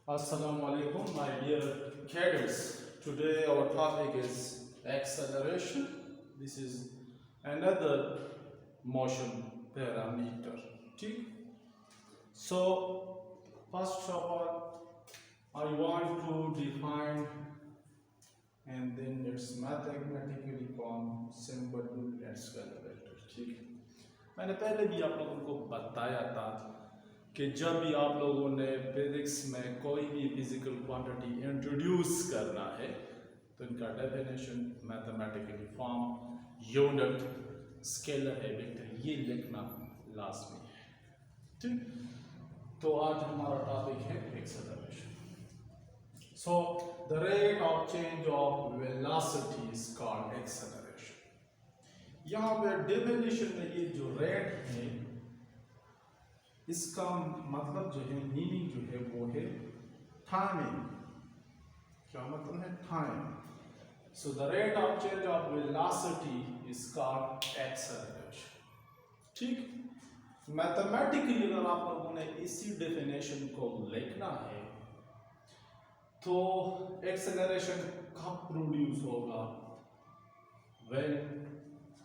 Assalamu alaikum, my dear cadets. Today our topic is acceleration. This is another motion parameter. ठीक? So first of all, I want to define and then it's mathematically form simple accelerator. ठीक? मैंने पहले भी आप लोगों को बताया था कि जब भी आप लोगों ने फिजिक्स में कोई भी फिजिकल क्वांटिटी इंट्रोड्यूस करना है तो इनका definition mathematically form unit scalar है वेक्टर ये लिखना लाजमी है। ठीक, तो आज हमारा टॉपिक है acceleration. So the rate of change of velocity is called acceleration. यहाँ पे डेफिनेशन में ये जो रेट है इसका मतलब जो है मीनिंग जो है वो है टाइमिंग। क्या मतलब है? Time. So the rate of change of velocity is called acceleration. ठीक, मैथमेटिकली अगर आप लोगों ने इसी डेफिनेशन को लिखना है तो एक्सेलरेशन कब प्रोड्यूस होगा? When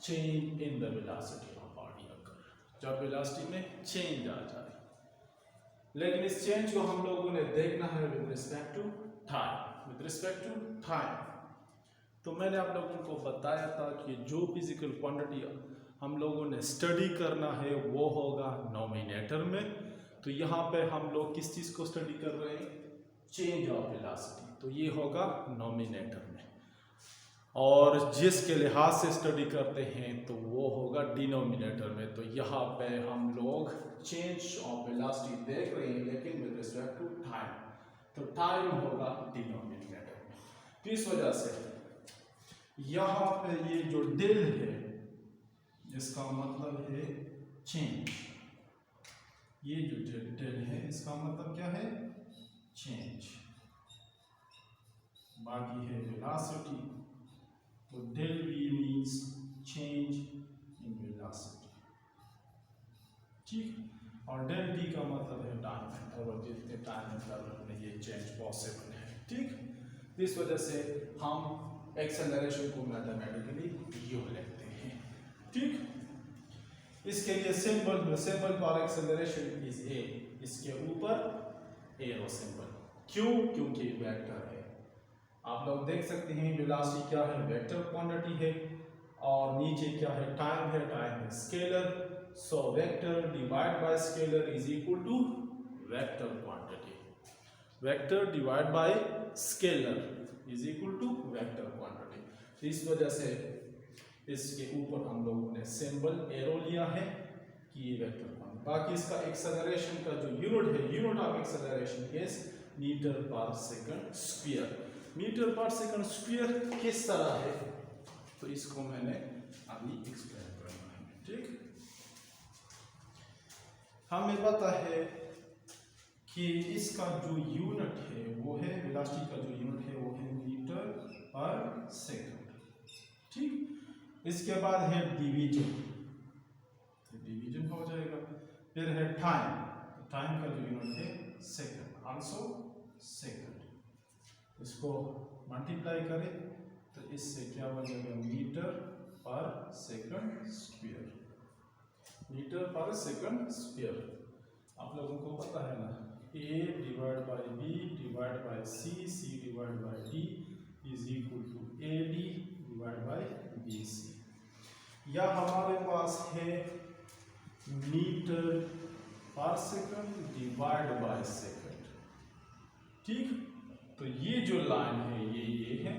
change in the velocity of body occur, जब वेलोसिटी में चेंज आ जाए। लेकिन इस चेंज को हम लोगों ने देखना है with respect to time. With respect to time तो मैंने आप लोगों को बताया था कि जो फिजिकल क्वांटिटी हम लोगों ने स्टडी करना है वो होगा नोमिनेटर में। तो यहाँ पे हम लोग किस चीज़ को स्टडी कर रहे हैं? Change of velocity. तो ये होगा नोमिनेटर में। और जिसके लिहाज से स्टडी करते हैं तो वो होगा डिनोमिनेटर में। तो यहाँ पे हम लोग चेंज ऑफ वेलोसिटी देख रहे हैं लेकिन विद रिस्पेक्ट टू टाइम। तो टाइम होगा डिनोमिनेटर में। तो इस वजह से यहाँ पे ये जो डेल है इसका मतलब है चेंज। ये जो डेल है इसका मतलब क्या है? चेंज। बाकी है वेलोसिटी, तो del v means change in velocity. ठीक, और डेल टी का मतलब है टाइम, और जितने टाइम इंटरवल में ये चेंज पॉसिबल है। ठीक, इस वजह से हम एक्सेलरेशन को मैथमेटिकली यूं लिखते हैं। ठीक, इसके लिए symbol for acceleration is a. इसके ऊपर एरो सिंबल। क्यों? क्योंकि वेक्टर है। आप लोग देख सकते हैं वेलोसिटी क्या है? वेक्टर क्वांटिटी है। और नीचे क्या है? टाइम है। टाइम है scalar. So vector divide by scalar is equal to vector quantity. Vector divide by scalar is equal to vector quantity. तो इस वजह से इसके ऊपर हम लोगों ने सिंबल एरो लिया है कि ये वेक्टर क्वांटिटी। बाकी इसका एक्सेलरेशन का जो यूनिट है, unit of acceleration is metre per second square. Metre per second square किस तरह है तो इसको मैंने अभी एक्सप्लेन करना है। ठीक, हमें पता है कि इसका जो यूनिट है वो है, वेलोसिटी का जो यूनिट है वो है मीटर पर सेकंड। ठीक, इसके बाद है डिवीजन, डिवीजन हो जाएगा। फिर है टाइम, टाइम का जो यूनिट है सेकंड, आल्सो सेकंड। इसको मल्टीप्लाई करें तो इससे क्या बनेगा? Metre per second square. Metre per second square आप लोगों को पता है ना, A divide by B divide by C, C divide by D is equal to AD divide by BC। या हमारे पास है metre per second divide by second. ठीक, तो ये जो लाइन है ये है,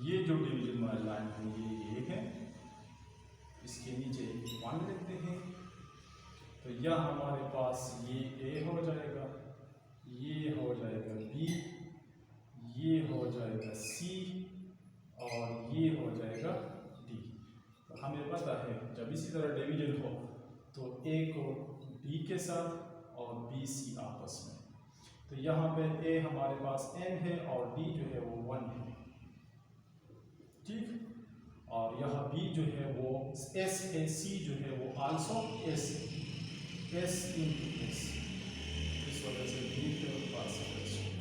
ये जो डिवीजन वाली लाइन है ये है। इसके नीचे 1 लिखते हैं तो यह हमारे पास ये A हो जाएगा, ये हो जाएगा B, ये हो जाएगा C और ये हो जाएगा D। तो हमें पता है जब इसी तरह डिवीजन हो तो A को D के साथ और BC आपस में। तो यहाँ पे A हमारे पास n है और D जो है वो 1 है। ठीक, और यहाँ B जो है वो S है, C जो है वो आल्सो S है, S into S। इस वजह से मीटर पर सेकंड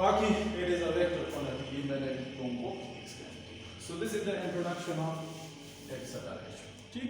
बाकी it is a vector quantity मैंने तुमको एक्सप्लेन किया. So this is the introduction of acceleration. ठीक.